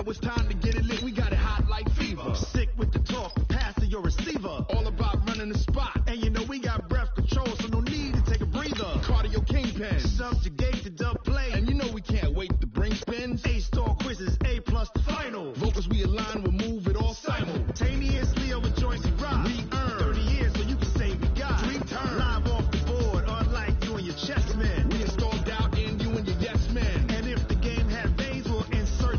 it was time to get it lit. We got it hot like fever. Sick with the talk, pass to your receiver. All about running the spot. And you know we got breath control, so no need to take a breather. Cardio kingpin, subjugate to dub play. And you know we can't wait to bring spins. A-star quizzes, A+ the final. Vocals we align, we'll move it all simultaneously over joints we rock. We earn 30 years, so you can say we got 3 turns. Live off the board, unlike you and your chess men. We installed doubt in you and your yes men. And if the game had veins, we'll insert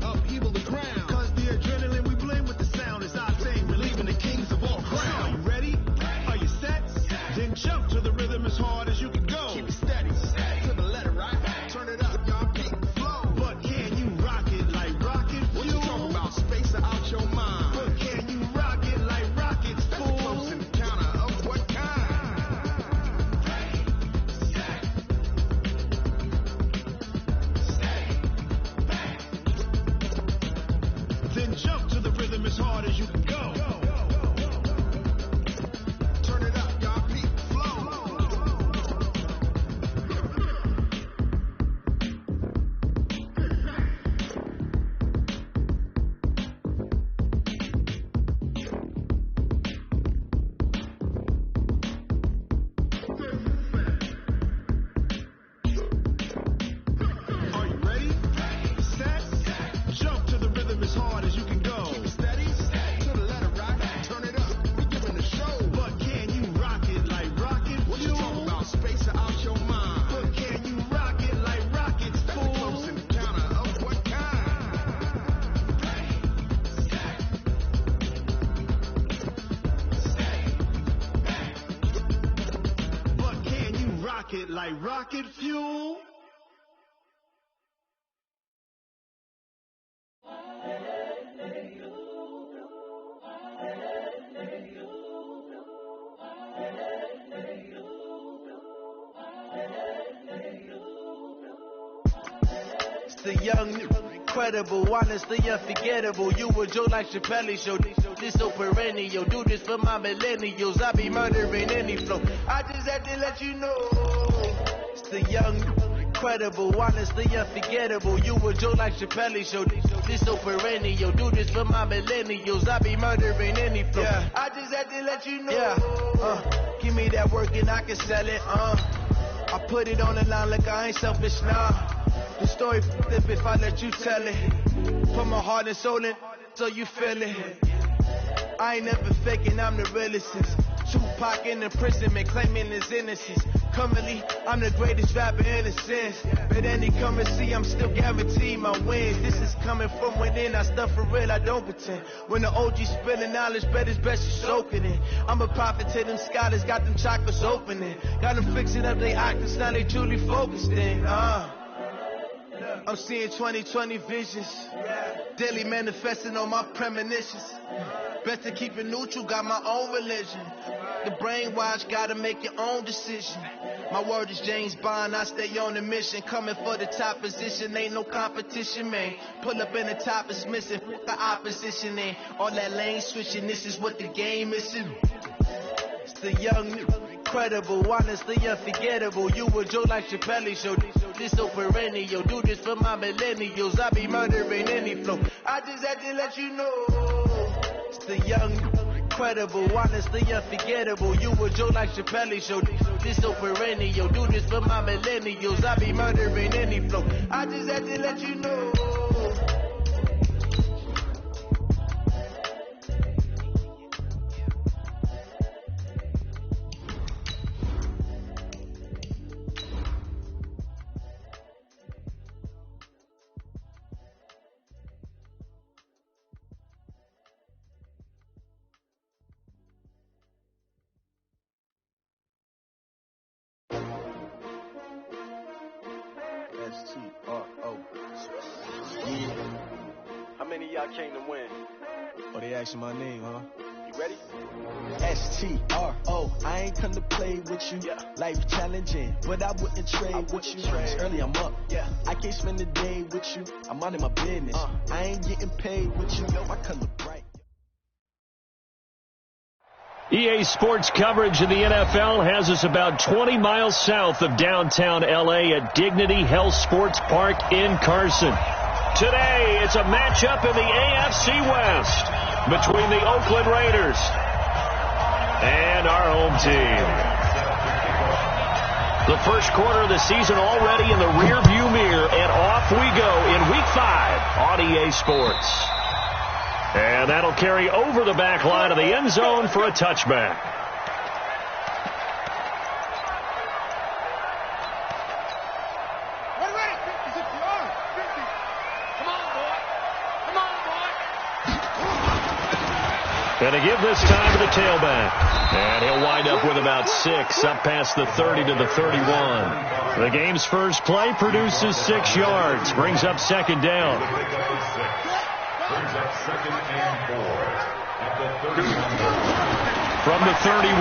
upheaval the crown. Cause the adrenaline we blend with the sound is our thing, relieving the kings of all crowns. Are you ready? Are you set? Then jump to the rhythm as hard as you can go. Keep it steady, to the letter, right? Turn it up, y'all, keep the flow. But can you rock it like rocket fuel? What you talking about? Space out your mind. But can you rock it like rockets, fool? That's a close encounter of what kind? Then jump to the rhythm as hard as you can go. Turn it up, y'all, keep the flow. Are you ready? Set? Jump to the rhythm as hard as you can go. Keep it steady, to the letter, right? Turn it up, we giving the show. But can you rock it like rocket fuel? What you talking about? Space out your mind. But can you rock it like rockets, fool? That's a close encounter of what kind? But can you rock it like rocket fuel? It's the young, incredible, honestly unforgettable. You a Joe like Chappelle show. This so perennial. Do this for my millennials. I be murdering any flow. I just had to let you know. It's the young, incredible, honestly unforgettable. You a Joe like Chappelle show. This so perennial. Do this for my millennials. I be murdering any flow. Yeah. I just had to let you know. Yeah. Give me that work and I can sell it. I put it on the line like I ain't selfish now. The story flip if I let you tell it. Put my heart and soul in so you feel it. I ain't never faking, I'm the realest. Tupac in imprisonment, claiming his innocence. Currently, I'm the greatest rapper in a sense. But any come and see, I'm still guaranteed my wins. This is coming from within, I stuff for real, I don't pretend. When the OG spilling knowledge, bet it's best you soak it in. I'm a prophet to them scholars, got them chakras opening. Got them fixing up they octaves, now they truly focused in. I'm seeing 2020 visions. Daily manifesting on my premonitions. Best to keep it neutral, got my own religion. The brainwash, gotta make your own decision. My word is James Bond, I stay on a mission. Coming for the top position, ain't no competition, man. Pull up in the top is missing, fuck the opposition, ain't all that lane switching, this is what the game is. It's the young, incredible, honestly unforgettable. You a Joe like Chappelle show. This so perennial. Do this for my millennials. I be murdering any flow. I just had to let you know. It's the young, incredible, honestly unforgettable. You a Joe like Chappelle show. This so perennial. Do this for my millennials. I be murdering any flow. I just had to let you know. S-T-R-O. Yeah. How many of y'all came to win? Oh, they asking my name, huh? You ready? S-T-R-O. I ain't come to play with you. Yeah. Life challenging, but I wouldn't trade with you. trade. Early I'm up. Yeah. I can't spend the day with you. I'm out of my business. I ain't getting paid with you. No, I color bright. EA Sports coverage of the NFL has us about 20 miles south of downtown L.A. at Dignity Health Sports Park in Carson. Today, it's a matchup in the AFC West between the Oakland Raiders and our home team. The first quarter of the season already in the rearview mirror, and off we go in Week 5 on EA Sports. And that'll carry over the back line of the end zone for a touchback. And to give this time to the tailback. And he'll wind up with about 6, up past the 30 to the 31. The game's first play produces 6 yards, brings up second down. From the 31,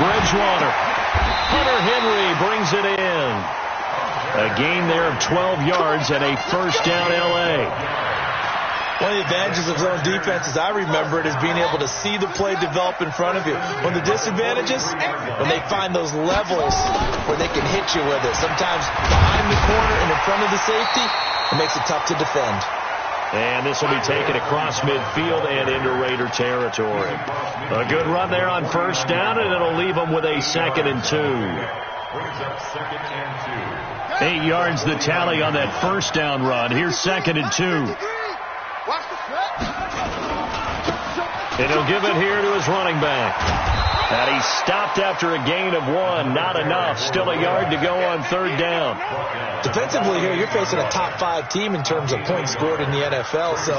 Bridgewater. Hunter Henry brings it in. A gain there of 12 yards and a first down L.A. One of the advantages of zone defense, as I remember it, is being able to see the play develop in front of you. One of the disadvantages, when they find those levels where they can hit you with it. Sometimes behind the corner and in front of the safety, it makes it tough to defend. And this will be taken across midfield and into Raider territory. A good run there on first down, and it'll leave them with a 2nd and 2. 8 yards the tally on that first down run. Here's 2nd and 2. And he'll give it here to his running back. And he stopped after a gain of 1. Not enough. Still a yard to go on third down. Defensively here, you're facing a top 5 team in terms of points scored in the NFL. So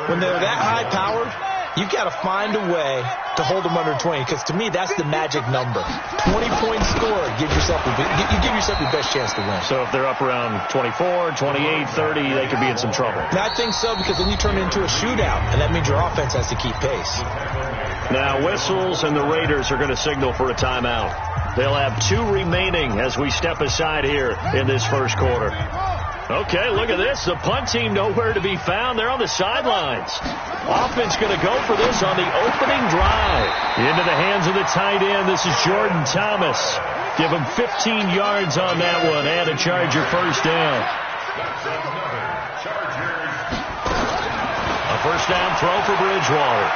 when they're that high-powered, you've got to find a way to hold them under 20, because to me, that's the magic number. 20 points scored, you give yourself your best chance to win. So if they're up around 24, 28, 30, they could be in some trouble. And I think so, because then you turn it into a shootout, and that means your offense has to keep pace. Now whistles, and the Raiders are going to signal for a timeout. They'll have 2 remaining as we step aside here in this first quarter. Okay, look at this. The punt team nowhere to be found. They're on the sidelines. Offense going to go for this on the opening drive. Into the hands of the tight end. This is Jordan Thomas. Give him 15 yards on that one and a Charger first down. A first down throw for Bridgewater.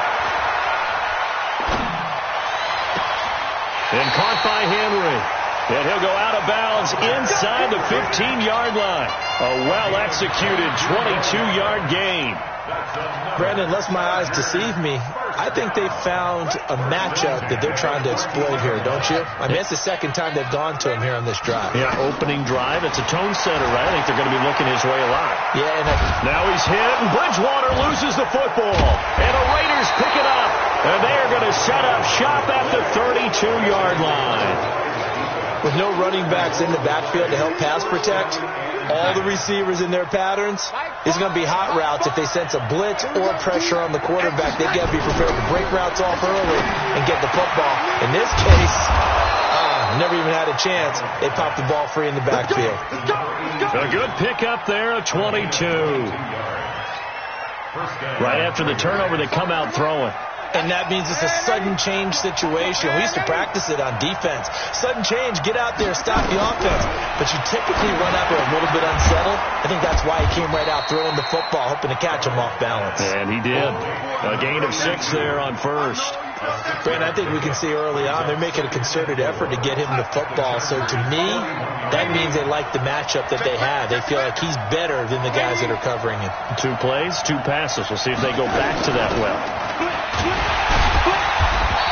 And caught by Henry. And he'll go out of bounds inside the 15-yard line. A well-executed 22-yard gain. Brandon, unless my eyes deceive me, I think they found a matchup that they're trying to exploit here, don't you? I mean, it's the second time they've gone to him here on this drive. Yeah, opening drive. It's a tone setter, right? I think they're going to be looking his way a lot. Yeah. Now he's hit, and Bridgewater loses the football. And the Raiders pick it up. And they are going to set up shop at the 32-yard line. With no running backs in the backfield to help pass protect, all the receivers in their patterns, it's going to be hot routes. If they sense a blitz or pressure on the quarterback, they've got to be prepared to break routes off early and get the football. In this case, never even had a chance. They popped the ball free in the backfield. A good pickup there, a 22. Right after the turnover, they come out throwing. And that means it's a sudden change situation. We used to practice it on defense. Sudden change, get out there, stop the offense. But you typically run out there a little bit unsettled. I think that's why he came right out throwing the football, hoping to catch him off balance. And he did. A gain of 6 there on first. Brandon, I think we can see early on they're making a concerted effort to get him the football. So to me, that means they like the matchup that they have. They feel like he's better than the guys that are covering him. 2 plays, 2 passes. We'll see if they go back to that well.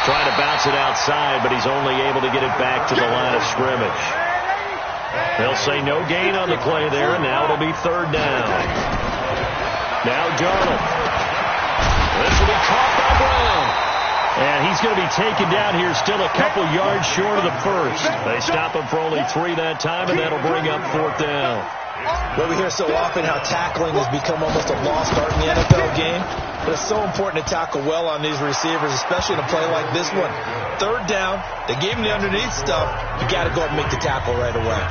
Trying to bounce it outside, but he's only able to get it back to the line of scrimmage. They'll say no gain on the play there, and now it'll be third down. Now Darnold. This will be caught by Brown. And he's going to be taken down here, still a couple yards short of the first. They stop him for only 3 that time, and that'll bring up fourth down. Well, we hear so often how tackling has become almost a lost art in the NFL game. But it's so important to tackle well on these receivers, especially in a play like this one. Third down, they gave him the underneath stuff. You got to go and make the tackle right away.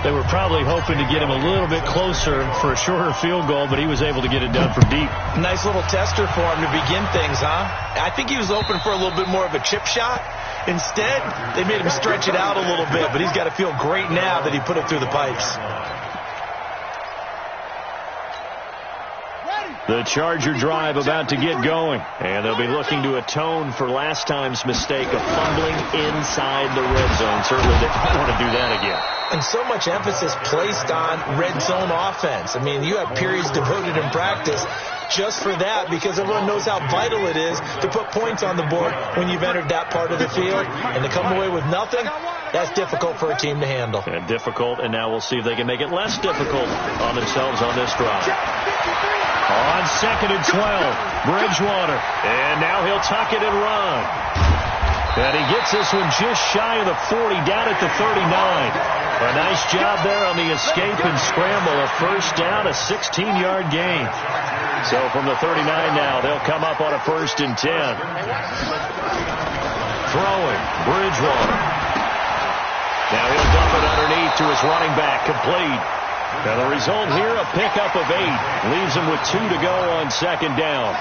They were probably hoping to get him a little bit closer for a shorter field goal, but he was able to get it done from deep. Nice little tester for him to begin things, huh? I think he was open for a little bit more of a chip shot. Instead, they made him stretch it out a little bit, but he's got to feel great now that he put it through the pipes. The Charger drive about to get going. And they'll be looking to atone for last time's mistake of fumbling inside the red zone. Certainly they don't want to do that again. And so much emphasis placed on red zone offense. I mean, you have periods devoted in practice just for that, because everyone knows how vital it is to put points on the board when you've entered that part of the field. And to come away with nothing, that's difficult for a team to handle. And difficult, and now we'll see if they can make it less difficult on themselves on this drive. On 2nd and 12, Bridgewater. And now he'll tuck it and run. And he gets this one just shy of the 40, down at the 39. A nice job there on the escape and scramble. A first down, a 16-yard gain. So from the 39 now, they'll come up on a 1st and 10. Throwing, Bridgewater. Now he'll dump it underneath to his running back, complete. Now the result here, a pickup of 8. Leaves him with 2 to go on 2nd down.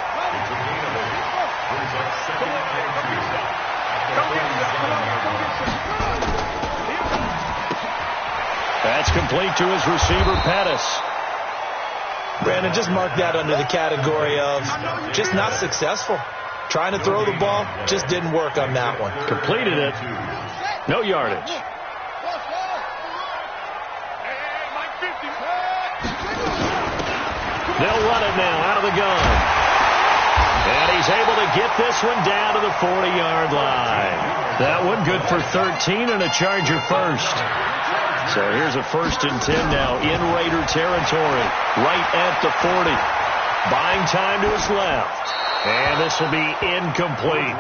That's complete to his receiver, Pettis. Brandon, just mark that under the category of just not successful. Trying to throw the ball, just didn't work on that one. Completed it. No yardage. They'll run it now out of the gun. And he's able to get this one down to the 40-yard line. That one good for 13 and a Charger first. So here's a 1st and 10 now in Raider territory, right at the 40. Buying time to his left. And this will be incomplete.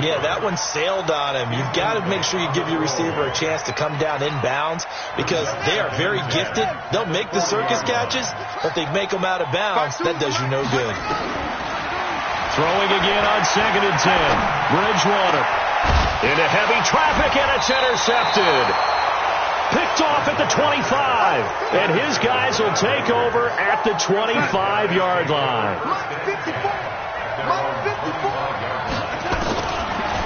Yeah, that one sailed on him. You've got to make sure you give your receiver a chance to come down inbounds, because they are very gifted. They'll make the circus catches, but they make them out of bounds. That does you no good. Throwing again on 2nd and 10. Bridgewater into heavy traffic, and it's intercepted. Picked off at the 25, and his guys will take over at the 25-yard line.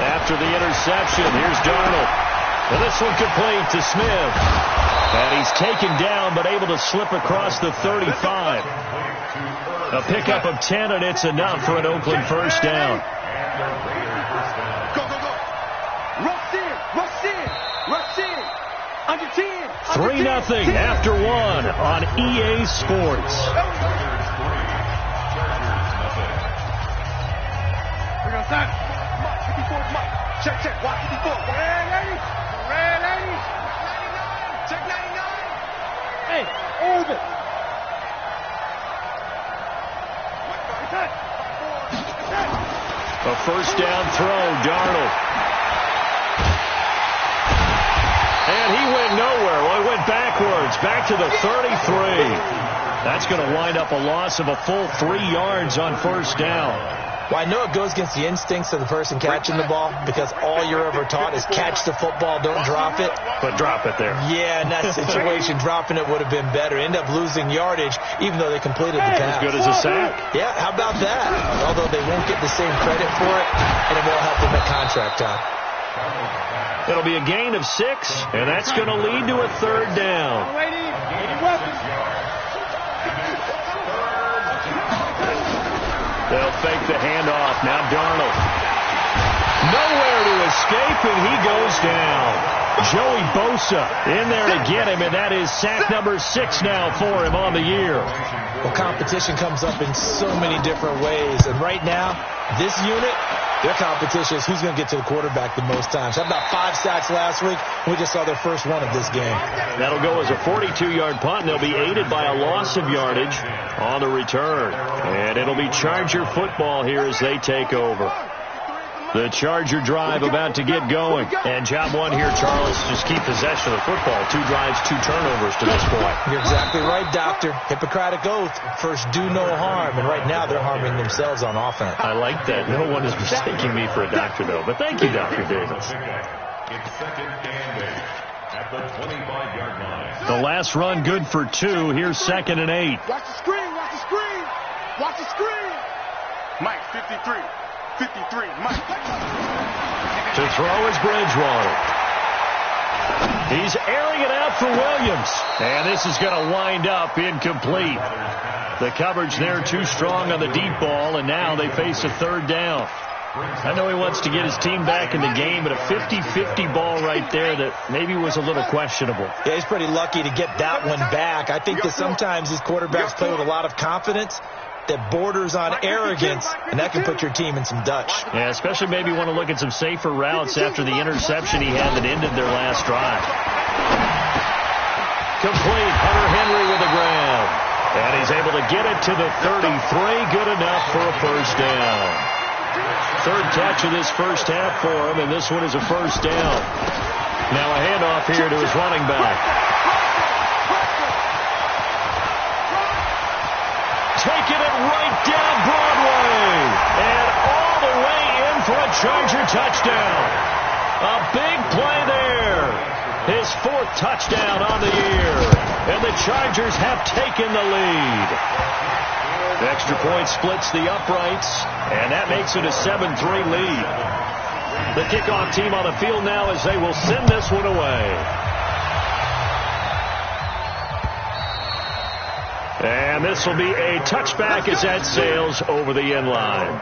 After the interception, here's Darnold. And this one complete to Smith. And he's taken down, but able to slip across the 35. A pickup of 10, and it's enough for an Oakland first down. Go, go, go. Rush in, rush in, rush in. Under 10. 3-0 after 1 on EA Sports. We're going to start. Mark 54, Mark. Check, check. Watch 54. Red ladies. Red ladies. 99. Check 99. Hey, Urban. A first down throw, Darnold. And he went nowhere. Well, he went backwards, back to the 33. That's going to wind up a loss of a full 3 yards on first down. Well, I know it goes against the instincts of the person catching the ball, because all you're ever taught is catch the football, don't drop it. But drop it there. Yeah, in that situation, dropping it would have been better. End up losing yardage, even though they completed the pass. As good as a sack. Yeah, how about that? Although they won't get the same credit for it, and it won't help them at contract time. It'll be a gain of 6, and that's going to lead to a 3rd down. They'll fake the handoff. Now Darnold. Nowhere to escape, and he goes down. Joey Bosa in there to get him, and that is sack number 6 now for him on the year. Well, competition comes up in so many different ways, and right now, this unit, their competition is who's going to get to the quarterback the most times. How about 5 sacks last week? We just saw their first one of this game. That'll go as a 42-yard punt, and they'll be aided by a loss of yardage on the return. And it'll be Charger football here as they take over. The Charger drive about to get going. And job one here, Charles, just keep possession of the football. 2 drives, 2 turnovers to this point. You're exactly right, Doctor. Hippocratic oath. First, do no harm. And right now, they're harming themselves on offense. I like that. No one is mistaking me for a doctor, though. But thank you, Dr. Davis. The last run good for 2. Here's 2nd and 8. Watch the screen, watch the screen. Watch the screen. Mike, 53. 53, Mike. To throw is Bridgewater. He's airing it out for Williams. And this is going to wind up incomplete. The coverage there too strong on the deep ball, and now they face a third down. I know he wants to get his team back in the game, but a 50-50 ball right there that maybe was a little questionable. Yeah, he's pretty lucky to get that one back. I think that sometimes these quarterbacks play with a lot of confidence that borders on arrogance, and that can put your team in some Dutch. Yeah, especially maybe want to look at some safer routes after the interception he had that ended their last drive. Complete. Hunter Henry with a grab. And he's able to get it to the 33. Good enough for a first down. Third catch of this first half for him, and this one is a first down. Now a handoff here to his running back. Taking it right down Broadway. And all the way in for a Charger touchdown. A big play there. His fourth touchdown on the year. And the Chargers have taken the lead. The extra point splits the uprights, and that makes it a 7-3 lead. The kickoff team on the field now as they will send this one away. And this will be a touchback as that sails over the end line.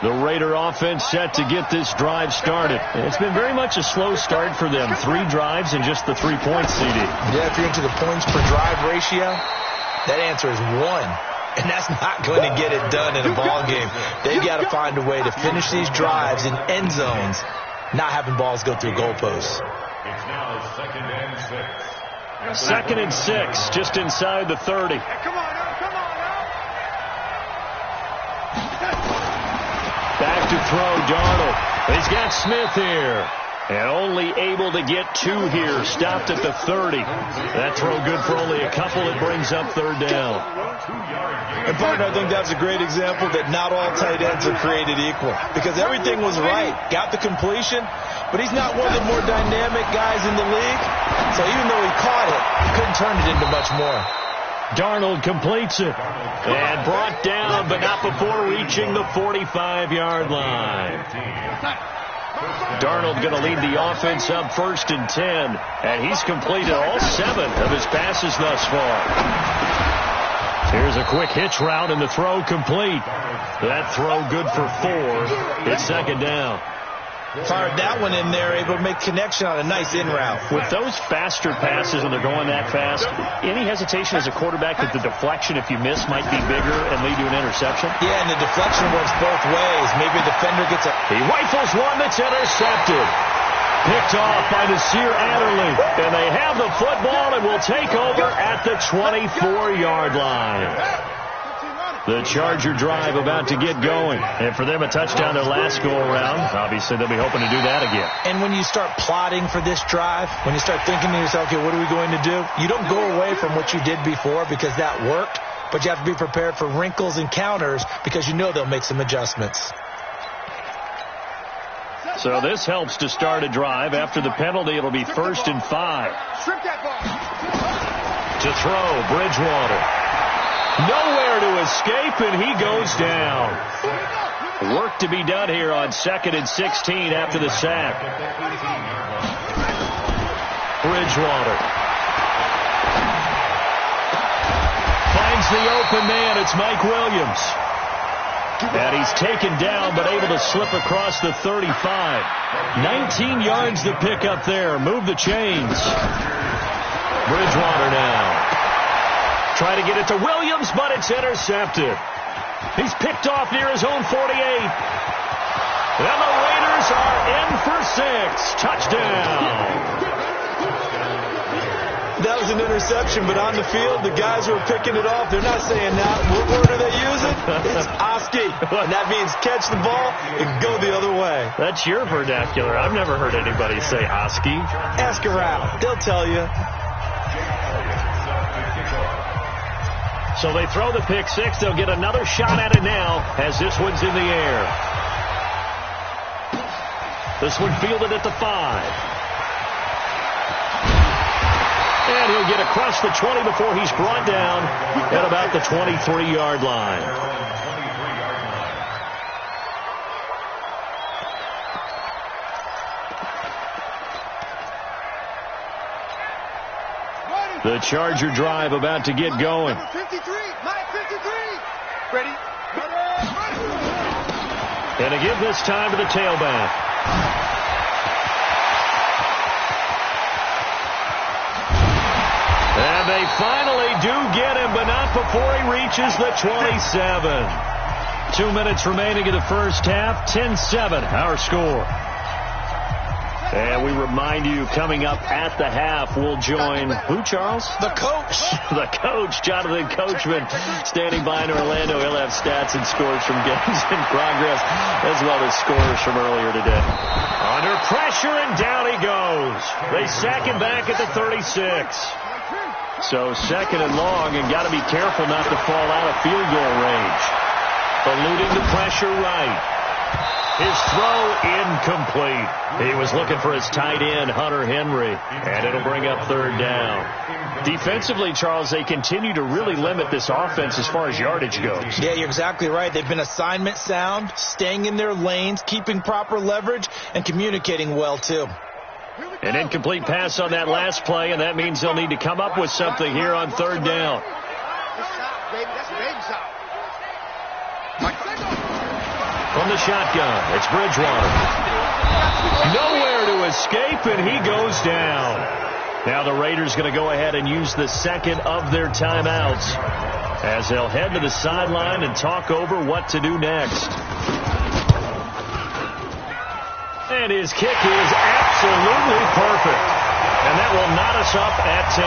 The Raider offense set to get this drive started. It's been very much a slow start for them. 3 drives and just the 3 points, CD. Yeah, if you're into the points per drive ratio, that answer is 1. And that's not going to get it done in a ball game. They've got to find a way to finish these drives in end zones, not having balls go through goalposts. It's now 2nd and 6. 2nd and 6, just inside the 30. Hey, come on now, come on now. Back to throw, Darnold. He's got Smith here. And only able to get 2 here. Stopped at the 30. That throw good for only a couple. It brings up third down. And, partner, I think that's a great example that not all tight ends are created equal. Because everything was right. Got the completion. But he's not one of the more dynamic guys in the league. So even though he caught it, he couldn't turn it into much more. Darnold completes it. And brought down, but not before reaching the 45-yard line. Darnold going to lead the offense up 1st and 10. And he's completed all 7 of his passes thus far. Here's a quick hitch route and the throw complete. That throw good for 4. It's 2nd down. Fired that one in there, able to make connection on a nice in route. With those faster passes when they're going that fast, any hesitation as a quarterback that the deflection, if you miss, might be bigger and lead to an interception? Yeah, and the deflection works both ways. Maybe a defender gets a... He rifles one that's intercepted. Picked off by Nasir Adderley. And they have the football and will take over at the 24-yard line. The Charger drive about to get going. And for them, a touchdown their last go-around. Obviously, they'll be hoping to do that again. And when you start plotting for this drive, when you start thinking to yourself, okay, what are we going to do? You don't go away from what you did before because that worked, but you have to be prepared for wrinkles and counters because you know they'll make some adjustments. So this helps to start a drive. After the penalty, it'll be 1st and 5. To throw, Bridgewater. Nowhere to escape, and he goes down. Work to be done here on 2nd and 16 after the sack. Bridgewater finds the open man. It's Mike Williams. And he's taken down, but able to slip across the 35. 19 yards to pick up there. Move the chains. Bridgewater now. Try to get it to Williams, but it's intercepted. He's picked off near his own 48. And the Raiders are in for 6. Touchdown. That was an interception, but on the field, the guys who are picking it off, they're not saying that. What word are they using? It's Oski. And that means catch the ball and go the other way. That's your vernacular. I've never heard anybody say Oski. Ask around. They'll tell you. So they throw the pick 6. They'll get another shot at it now as this one's in the air. This one fielded at the 5. And he'll get across the 20 before he's brought down at about the 23-yard line. The Charger drive about to get going. 53, my 53. Ready? And to give this time to the tailback. And they finally do get him, but not before he reaches the 27. 2 minutes remaining in the first half. 10-7, our score. And we remind you, coming up at the half, we'll join who, Charles? The coach. The coach, Jonathan Coachman, standing by in Orlando. He'll have stats and scores from games in progress, as well as scores from earlier today. Under pressure, and down he goes. They sack him back at the 36. So second and long, and got to be careful not to fall out of field goal range. Eluding the pressure right. His throw incomplete. He was looking for his tight end, Hunter Henry, and it'll bring up third down. Defensively, Charles, they continue to really limit this offense as far as yardage goes. Yeah, you're exactly right. They've been assignment sound, staying in their lanes, keeping proper leverage, and communicating well, too. An incomplete pass on that last play, and that means they'll need to come up with something here on third down. From the shotgun, it's Bridgewater. Nowhere to escape, and he goes down. Now the Raiders going to go ahead and use the second of their timeouts as they'll head to the sideline and talk over what to do next. And his kick is absolutely perfect. And that will knot us up at 10.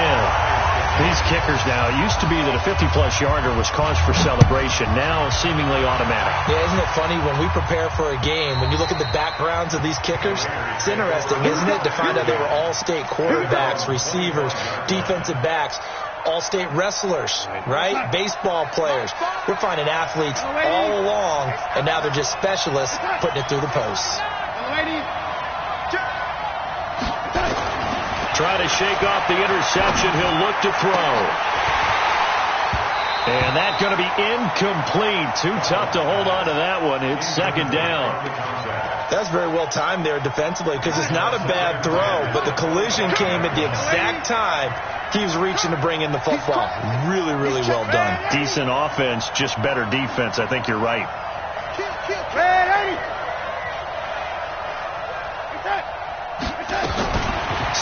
These kickers now, it used to be that a 50-plus yarder was cause for celebration, now seemingly automatic. Yeah, isn't it funny when we prepare for a game, when you look at the backgrounds of these kickers, it's interesting, isn't it, to find out they were all-state quarterbacks, receivers, defensive backs, all-state wrestlers, right? Baseball players. We're finding athletes all along, and now they're just specialists putting it through the posts. Try to shake off the interception. He'll look to throw. And that's going to be incomplete. Too tough to hold on to that one. It's second down. That's very well timed there defensively because it's not a bad throw, but the collision came at the exact time he was reaching to bring in the football. Really, really well done. Decent offense, just better defense. I think you're right.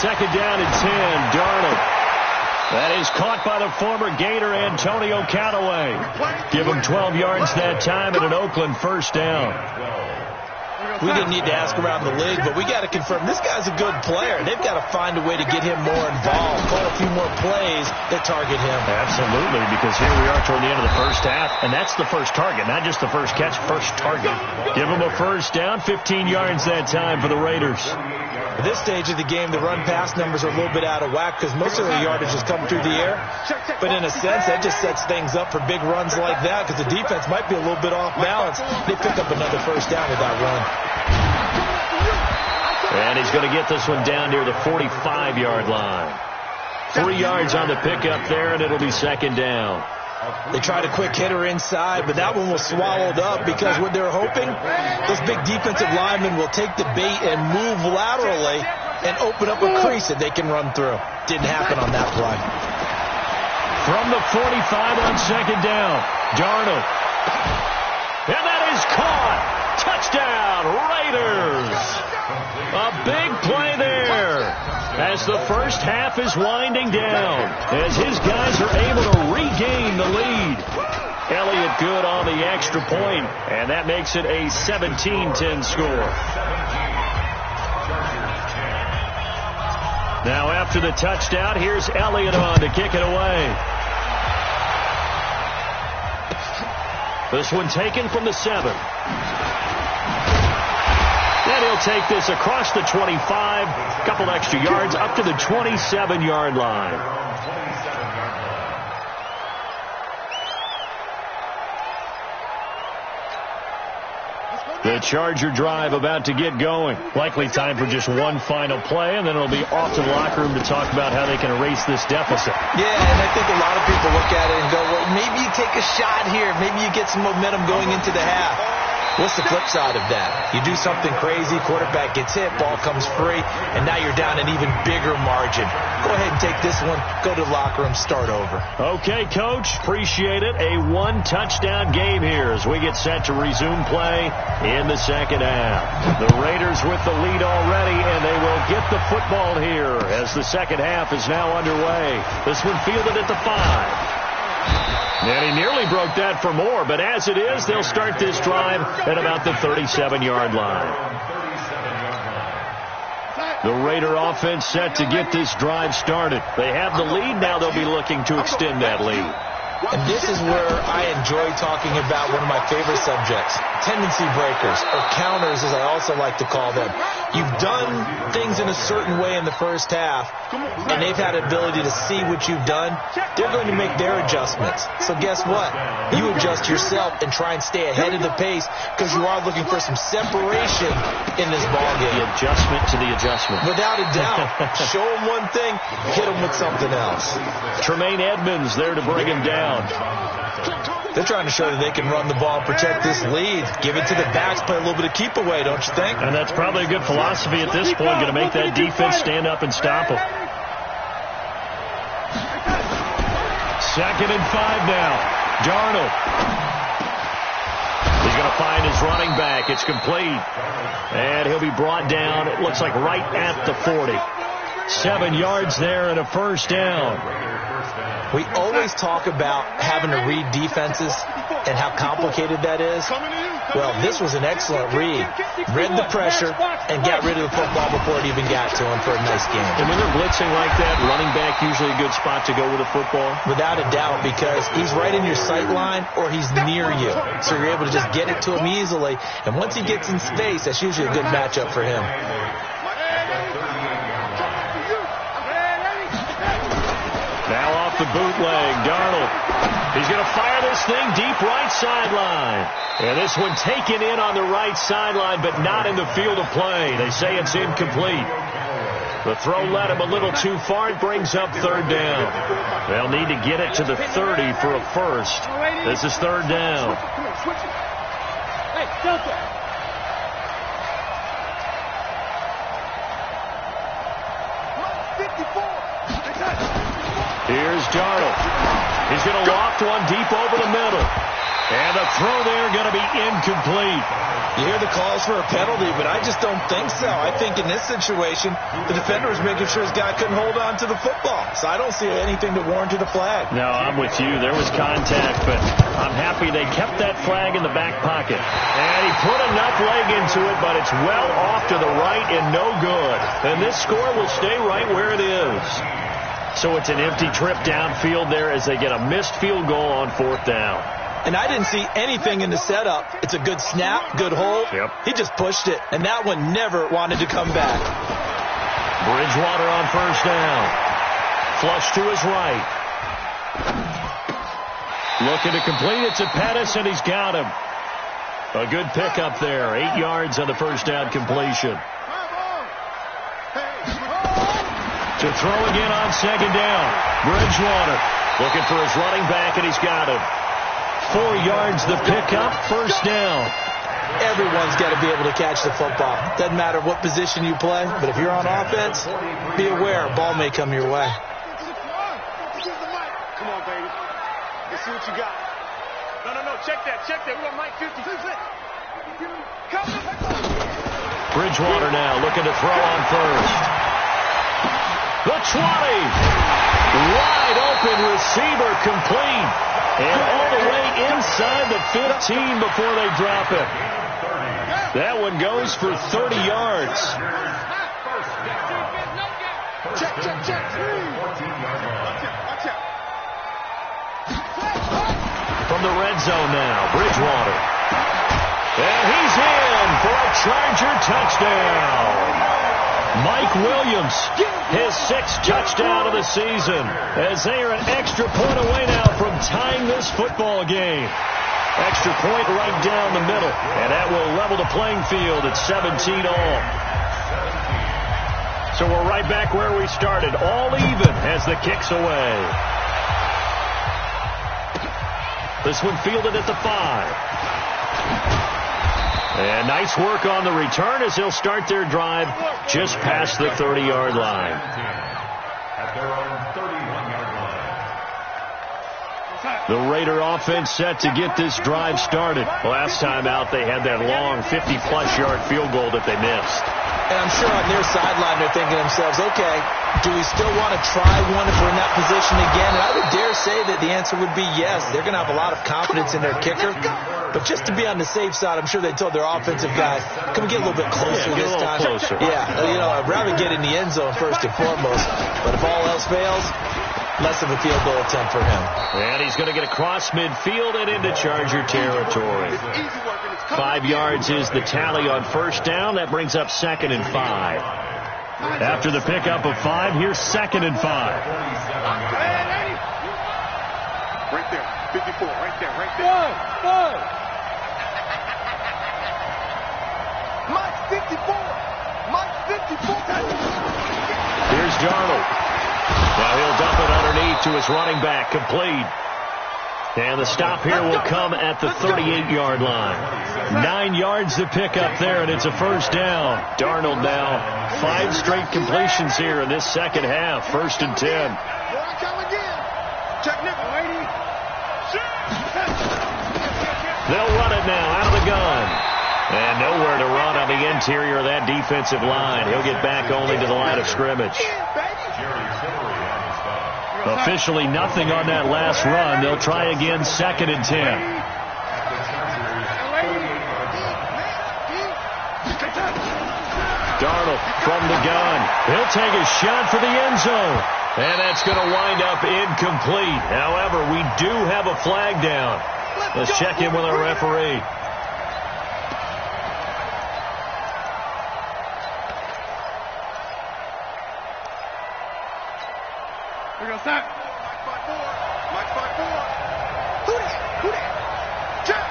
Second down and 10, Darnold. That is caught by the former Gator Antonio Callaway. Give him 12 yards that time and an Oakland first down. We didn't need to ask around the league, but we got to confirm this guy's a good player. They've got to find a way to get him more involved, call a few more plays that target him. Absolutely, because here we are toward the end of the first half, and that's the first target, not just the first catch, first target. Give him a first down, 15 yards that time for the Raiders. At this stage of the game, the run-pass numbers are a little bit out of whack because most of the yardage is coming through the air. But in a sense, that just sets things up for big runs like that because the defense might be a little bit off balance. They pick up another first down with that run. And he's going to get this one down near the 45-yard line. 3 yards on the pickup there, and it'll be second down. They tried a quick hitter inside, but that one was swallowed up because what they're hoping, those big defensive linemen will take the bait and move laterally and open up a crease that they can run through. Didn't happen on that play. From the 45 on second down, Darnold. And that is caught. Touchdown, Raiders. A big play there as the first half is winding down, as his guys are able to regain the lead. Elliott good on the extra point, and that makes it a 17-10 score. Now after the touchdown, here's Elliott on to kick it away. This one taken from the 7. And he'll take this across the 25, a couple extra yards, up to the 27-yard line. The Charger drive about to get going. Likely time for just one final play, and then it'll be off to the locker room to talk about how they can erase this deficit. Yeah, and I think a lot of people look at it and go, well, maybe you take a shot here. Maybe you get some momentum going into the half. What's the flip side of that? You do something crazy, quarterback gets hit, ball comes free, and now you're down an even bigger margin. Go ahead and take this one, go to the locker room, start over. Okay, Coach, appreciate it. A one-touchdown game here as we get set to resume play in the second half. The Raiders with the lead already, and they will get the football here as the second half is now underway. This one fielded at the 5. And he nearly broke that for more, but as it is, they'll start this drive at about the 37-yard line. The Raider offense set to get this drive started. They have the lead. Now they'll be looking to extend that lead. And this is where I enjoy talking about one of my favorite subjects, tendency breakers, or counters as I also like to call them. You've done things in a certain way in the first half, and they've had the ability to see what you've done. They're going to make their adjustments. So guess what? You adjust yourself and try and stay ahead of the pace because you are looking for some separation in this ballgame. The adjustment to the adjustment. Without a doubt. Show them one thing, hit them with something else. Tremaine Edmonds there to bring him down. They're trying to show that they can run the ball, protect this lead, give it to the backs, play a little bit of keep away, don't you think? And that's probably a good philosophy at this point, going to make that defense stand up and stop them. 2nd and 5 now. Darnold. He's going to find his running back. It's complete. And he'll be brought down, it looks like right at the 40. 7 yards there and a first down. We always talk about having to read defenses and how complicated that is. Well, this was an excellent read. Read the pressure and got rid of the football before it even got to him for a nice game. And when they're blitzing like that, running back usually a good spot to go with a football? Without a doubt, because he's right in your sight line or he's near you. So you're able to just get it to him easily. And once he gets in space, that's usually a good matchup for him. Now off the bootleg, Darnold. He's going to fire this thing deep right sideline. And this one taken in on the right sideline, but not in the field of play. They say it's incomplete. The throw led him a little too far. It brings up 3rd down. They'll need to get it to the 30 for a first. This is 3rd down. Hey, Delta. Here's Darnold. He's going to loft one deep over the middle. And the throw there going to be incomplete. You hear the calls for a penalty, but I just don't think so. I think in this situation, the defender was making sure his guy couldn't hold on to the football. So I don't see anything to warrant the flag. No, I'm with you. There was contact, but I'm happy they kept that flag in the back pocket. And he put enough leg into it, but it's well off to the right and no good. And this score will stay right where it is. So it's an empty trip downfield there as they get a missed field goal on 4th down. And I didn't see anything in the setup. It's a good snap, good hold. Yep. He just pushed it, and that one never wanted to come back. Bridgewater on 1st down. Flush to his right. Looking to complete it to Pettis, and he's got him. A good pickup there. 8 yards on the 1st down completion. To throw again on 2nd down. Bridgewater looking for his running back, and he's got him. 4 yards the pickup, 1st down. Everyone's got to be able to catch the football. Doesn't matter what position you play, but if you're on offense, be aware a ball may come your way. Come on, baby. Let's see what you got. No. Check that. We got Mike 50. Bridgewater now looking to throw on 1st. The 20. Wide open receiver complete. And all the way inside the 15 before they drop it. That one goes for 30 yards. Check. From the red zone now, Bridgewater. And he's in for a Charger touchdown. Mike Williams, his 6th touchdown of the season, as they are an extra point away now from tying this football game. Extra point right down the middle, and that will level the playing field at 17 all. So we're right back where we started, all even as the kick's away. This one fielded at the 5. And nice work on the return as they'll start their drive just past the 30-yard line. At their own 31-yard line. The Raider offense set to get this drive started. Last time out, they had that long 50-plus yard field goal that they missed. And I'm sure on their sideline they're thinking to themselves, okay, do we still want to try one if we're in that position again? And I would dare say that the answer would be yes. They're going to have a lot of confidence in their kicker. But just to be on the safe side, I'm sure they told their offensive guy, can we get a little bit closer this time? Closer. Yeah, I'd rather get in the end zone first and foremost. But if all else fails, less of a field goal attempt for him. And he's going to get across midfield and into Charger territory. 5 yards is the tally on first down. That brings up 2nd and 5. After the pickup of 5, here's 2nd and 5. Right there, 54, right there, right there. Mike 54. Mike 54. Here's Darnold. Now he'll dump it underneath to his running back, complete. And the stop here will come at the 38-yard line. 9 yards to pick up there, and it's a first down. Darnold now 5 straight completions here in this second half. 1st and 10. They'll run it now out of the gun. And nowhere to run on the interior of that defensive line. He'll get back only to the line of scrimmage. Officially nothing on that last run. They'll try again, 2nd and 10. Darnold from the gun. He'll take a shot for the end zone. And that's going to wind up incomplete. However, we do have a flag down. Let's check in with our referee. Here goes that. Mike 5-4. Who that? Jack.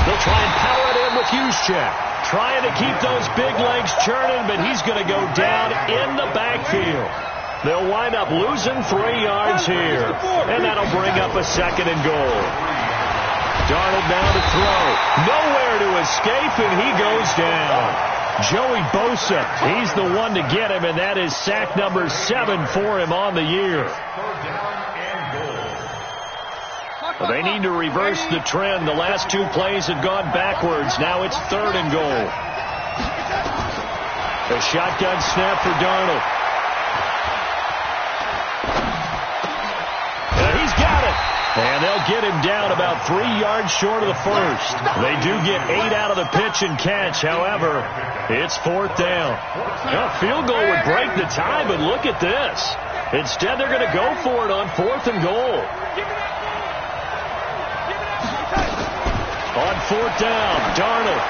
They'll try and power it in with Juszczyk. Trying to keep those big legs churning, but he's going to go down in the backfield. They'll wind up losing 3 yards here. And that'll bring up a 2nd and goal. Darnold now to throw. Nowhere to escape, and he goes down. Joey Bosa, he's the one to get him, and that is sack number 7 for him on the year. Well, they need to reverse the trend. The last 2 plays had gone backwards. Now it's 3rd and goal. A shotgun snap for Darnold. And he's got it. And they'll get him down about 3 yards short of the first. They do get 8 out of the pitch and catch. However, it's 4th down. A field goal would break the tie, but look at this. Instead, they're going to go for it on 4th and goal. On 4th down, Darnold.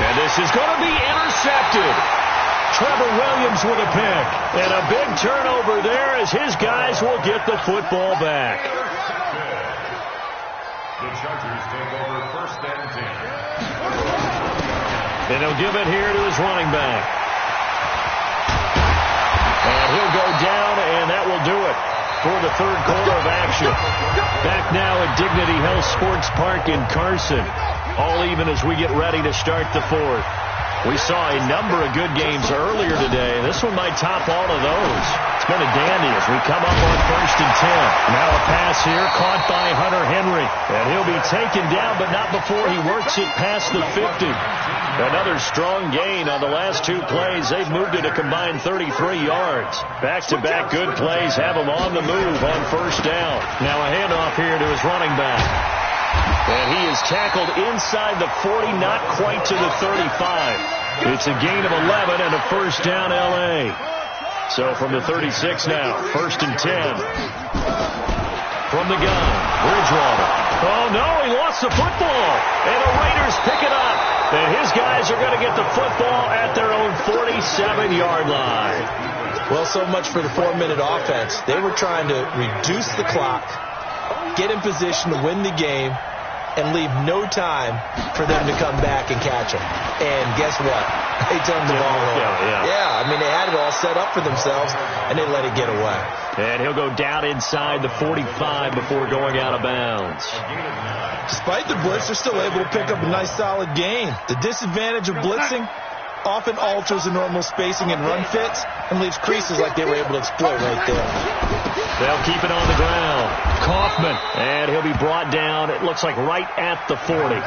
And this is going to be intercepted. Trevor Williams with a pick. And a big turnover there as his guys will get the football back. The Chargers take over 1st and 10. And he'll give it here to his running back. And he'll go down, and that will do it for the 3rd quarter of action. Back now at Dignity Health Sports Park in Carson. All even as we get ready to start the 4th. We saw a number of good games earlier today. This one might top all of those. It's been a dandy as we come up on 1st and 10. Now a pass here caught by Hunter Henry. And he'll be taken down, but not before he works it past the 50. Another strong gain on the last 2 plays. They've moved it a combined 33 yards. Back-to-back good plays have them on the move on 1st down. Now a handoff here to his running back. And he is tackled inside the 40, not quite to the 35. It's a gain of 11 and a 1st down L.A. So from the 36 now, 1st and 10. From the gun, Bridgewater. Oh, no, he lost the football. And the Raiders pick it up. And his guys are going to get the football at their own 47-yard line. Well, so much for the 4-minute offense. They were trying to reduce the clock, get in position to win the game, and leave no time for them to come back and catch him. And guess what? They turned the ball over. Yeah, I mean, they had it all set up for themselves, and they let it get away. And he'll go down inside the 45 before going out of bounds. Despite the blitz, they're still able to pick up a nice, solid gain. The disadvantage of blitzing often alters the normal spacing and run fits and leaves creases like they were able to exploit right there. They'll keep it on the ground. Kaufman, and he'll be brought down, it looks like right at the 40.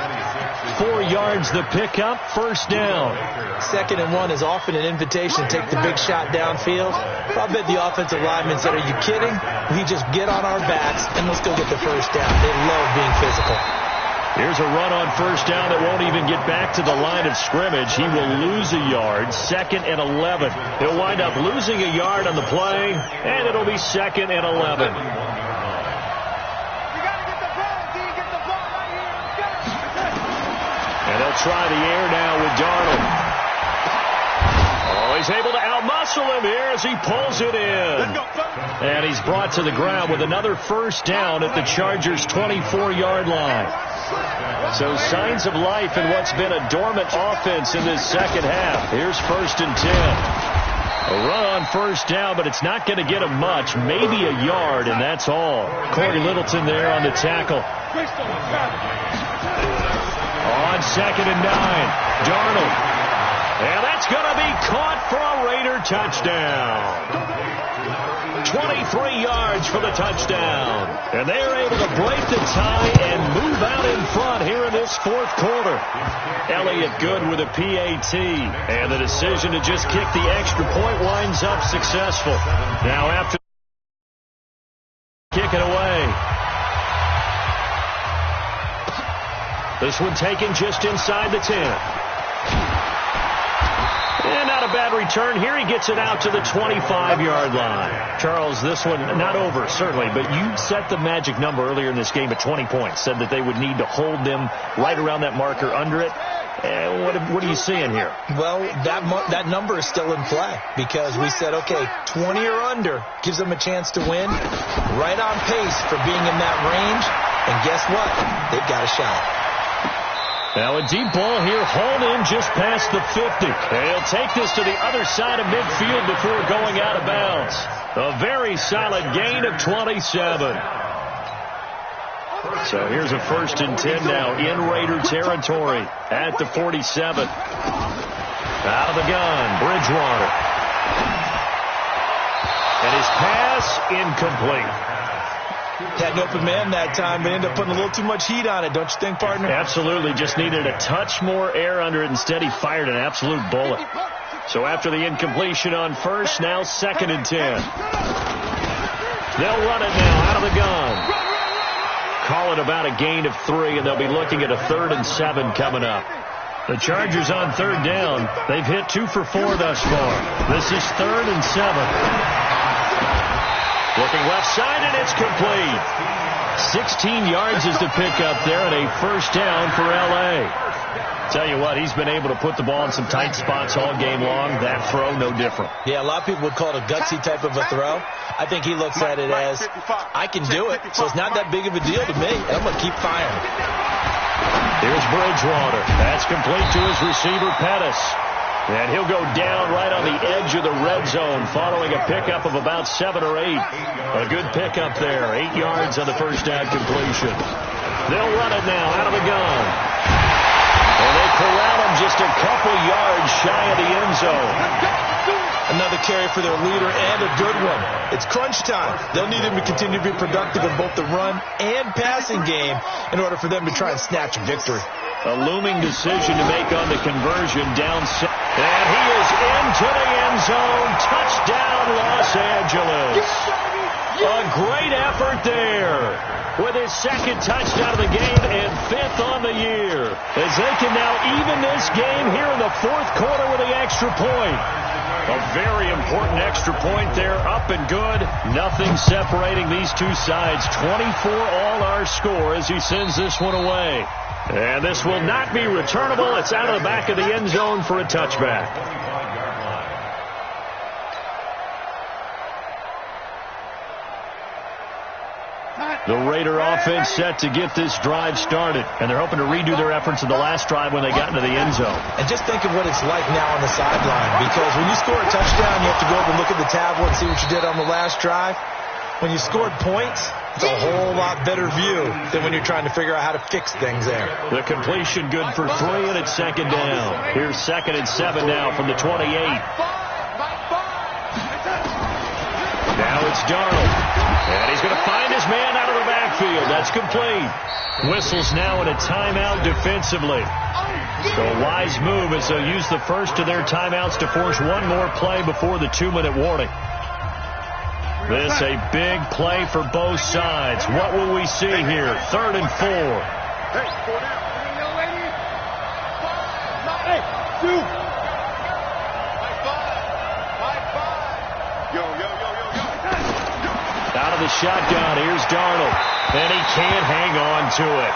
4 yards the pickup, first down. 2nd and 1 is often an invitation to take the big shot downfield. I bet the offensive lineman said, are you kidding? We just get on our backs and let's go get the first down. They love being physical. Here's a run on first down that won't even get back to the line of scrimmage. He will lose a yard, 2nd and 11. He'll wind up losing a yard on the play, and it'll be 2nd and 11. And they'll try the air now with Darnold. Oh, he's able to outmuscle him here as he pulls it in. And he's brought to the ground with another first down at the Chargers' 24-yard line. So signs of life in what's been a dormant offense in this second half. Here's 1st and 10. A run on first down, but it's not going to get him much. Maybe a yard, and that's all. Corey Littleton there on the tackle. On 2nd and 9, Darnold. And that's going to be caught for a Raider touchdown. 23 yards for the touchdown. And they're able to break the tie and move out in front here in this 4th quarter. Elliott good with a PAT. And the decision to just kick the extra point winds up successful. Now after kick it away. This one taken just inside the 10. And not a bad return here. He gets it out to the 25-yard line. Charles, this one not over, certainly, but you set the magic number earlier in this game at 20 points. Said that they would need to hold them right around that marker under it. What are you seeing here? Well, that number is still in play because we said, okay, 20 or under gives them a chance to win. Right on pace for being in that range. And guess what? They've got a shot. Now a deep ball here, hauled in just past the 50. He'll take this to the other side of midfield before going out of bounds. A very solid gain of 27. So here's a 1st and 10 now in Raider territory at the 47. Out of the gun, Bridgewater. And his pass incomplete. Had an open man that time, but ended up putting a little too much heat on it, don't you think, partner? Absolutely. Just needed a touch more air under it. Instead, he fired an absolute bullet. So after the incompletion on first, now 2nd and 10. They'll run it now out of the gun. Call it about a gain of 3, and they'll be looking at a 3rd and 7 coming up. The Chargers on 3rd down. They've hit 2 for 4 thus far. This is 3rd and 7. Looking left side, and it's complete. 16 yards is the pickup there, and a first down for L.A. Tell you what, he's been able to put the ball in some tight spots all game long. That throw, no different. Yeah, a lot of people would call it a gutsy type of a throw. I think he looks at it as, I can do it, so it's not that big of a deal to me, and I'm going to keep firing. Here's Bridgewater. That's complete to his receiver, Pettis. And he'll go down right on the edge of the red zone following a pickup of about 7 or 8. A good pickup there. 8 yards on the first down completion. They'll run it now out of the gun. And they corral him just a couple yards shy of the end zone. Another carry for their leader and a good one. It's crunch time. They'll need him to continue to be productive in both the run and passing game in order for them to try and snatch a victory. A looming decision to make on the conversion down. And he is into the end zone. Touchdown, Los Angeles. A great effort there with his 2nd touchdown of the game and 5th on the year. As they can now even this game here in the 4th quarter with the extra point. A very important extra point there, up and good. Nothing separating these two sides. 24 all our score as he sends this one away. And this will not be returnable. It's out of the back of the end zone for a touchback. The Raider offense set to get this drive started, and they're hoping to redo their efforts in the last drive when they got into the end zone. And just think of what it's like now on the sideline, because when you score a touchdown, you have to go over and look at the tablet and see what you did on the last drive. When you scored points, it's a whole lot better view than when you're trying to figure out how to fix things there. The completion good for 3, and it's second down. Here's 2nd and 7 now from the 28. Now it's Darnold. And he's going to find his man out of the backfield. That's complete. Whistles now in a timeout defensively. So a wise move as they'll use the first of their timeouts to force one more play before the 2-minute warning. This a big play for both sides. What will we see here? 3rd and 4. Hey, 4 down. Hey, 2. High five. Yo. Out of the shotgun, here's Darnold. And he can't hang on to it.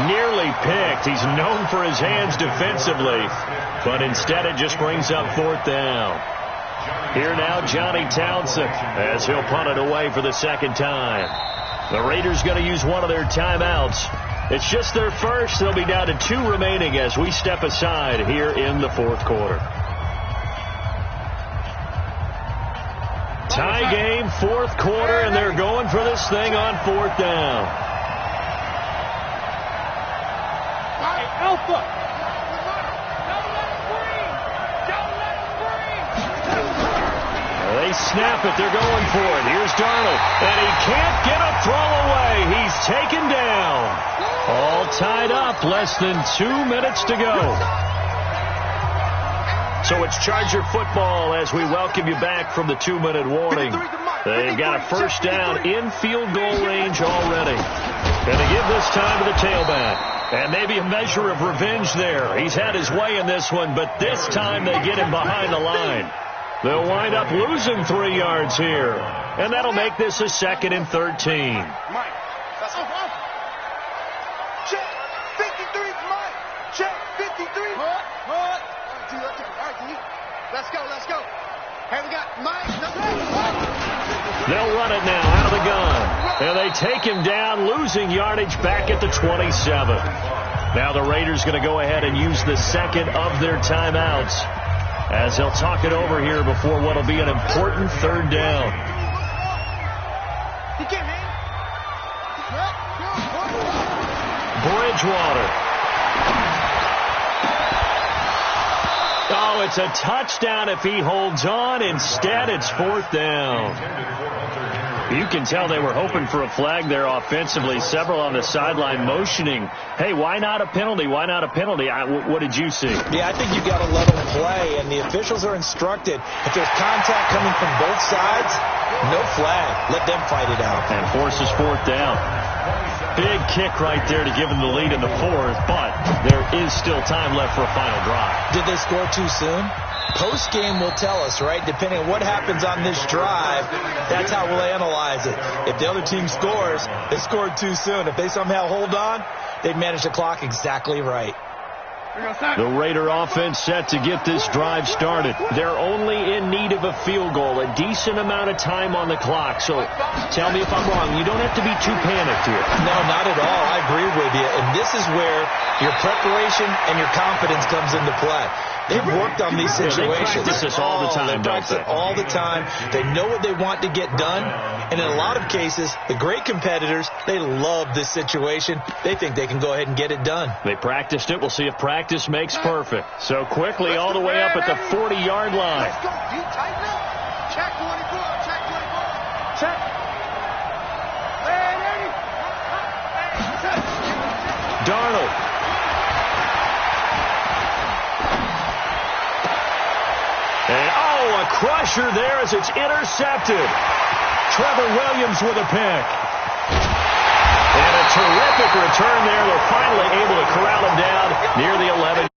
Nearly picked. He's known for his hands defensively. But instead it just brings up 4th down. Here now, Johnny Townsend, as he'll punt it away for the second time. The Raiders going to use one of their timeouts. It's just their first. They'll be down to 2 remaining as we step aside here in the 4th quarter. Tie game, 4th quarter, and they're going for this thing on 4th down. Alpha. They snap it. They're going for it. Here's Darnold. And he can't get a throw away. He's taken down. All tied up. Less than 2 minutes to go. So it's Charger football as we welcome you back from the 2-minute warning. They've got a first down in field goal range already. And they give this time to the tailback. And maybe a measure of revenge there. He's had his way in this one, but this time they get him behind the line. They'll wind up losing 3 yards here. And that'll make this a 2nd and 13. Mike, that's off. Check 53, Mike. Check 53. All right, D, let's go. Hey, we got Mike. They'll run it now out of the gun. And they take him down, losing yardage back at the 27. Now the Raiders going to go ahead and use the second of their timeouts, as they'll talk it over here before what will be an important 3rd down. Bridgewater. Oh, it's a touchdown if he holds on. Instead, it's 4th down. You can tell they were hoping for a flag there offensively. Several on the sideline motioning, hey, why not a penalty? Why not a penalty? What did you see? Yeah, I think you got to let them play, and the officials are instructed. If there's contact coming from both sides, no flag. Let them fight it out. And forces 4th down. Big kick right there to give them the lead in the 4th, but there is still time left for a final drive. Did they score too soon? Post-game will tell us, right? Depending on what happens on this drive, that's how we'll analyze it. If the other team scores, they scored too soon. If they somehow hold on, they've managed the clock exactly right. The Raider offense set to get this drive started. They're only in need of a field goal, a decent amount of time on the clock. So tell me if I'm wrong. You don't have to be too panicked here. No, not at all. I agree with you. And this is where your preparation and your confidence comes into play. They've worked on these situations. They practice this all the time, they practice it all the time. They know what they want to get done. And in a lot of cases, the great competitors, they love this situation. They think they can go ahead and get it done. They practiced it. We'll see if practice makes perfect. So quickly all the way up at the 40-yard line. Let's go. You tighten up. Check 24. Check 24. Check. Darnold. And, a crusher there as it's intercepted. Trevor Williams with a pick. And a terrific return there. They're finally able to corral him down near the 11.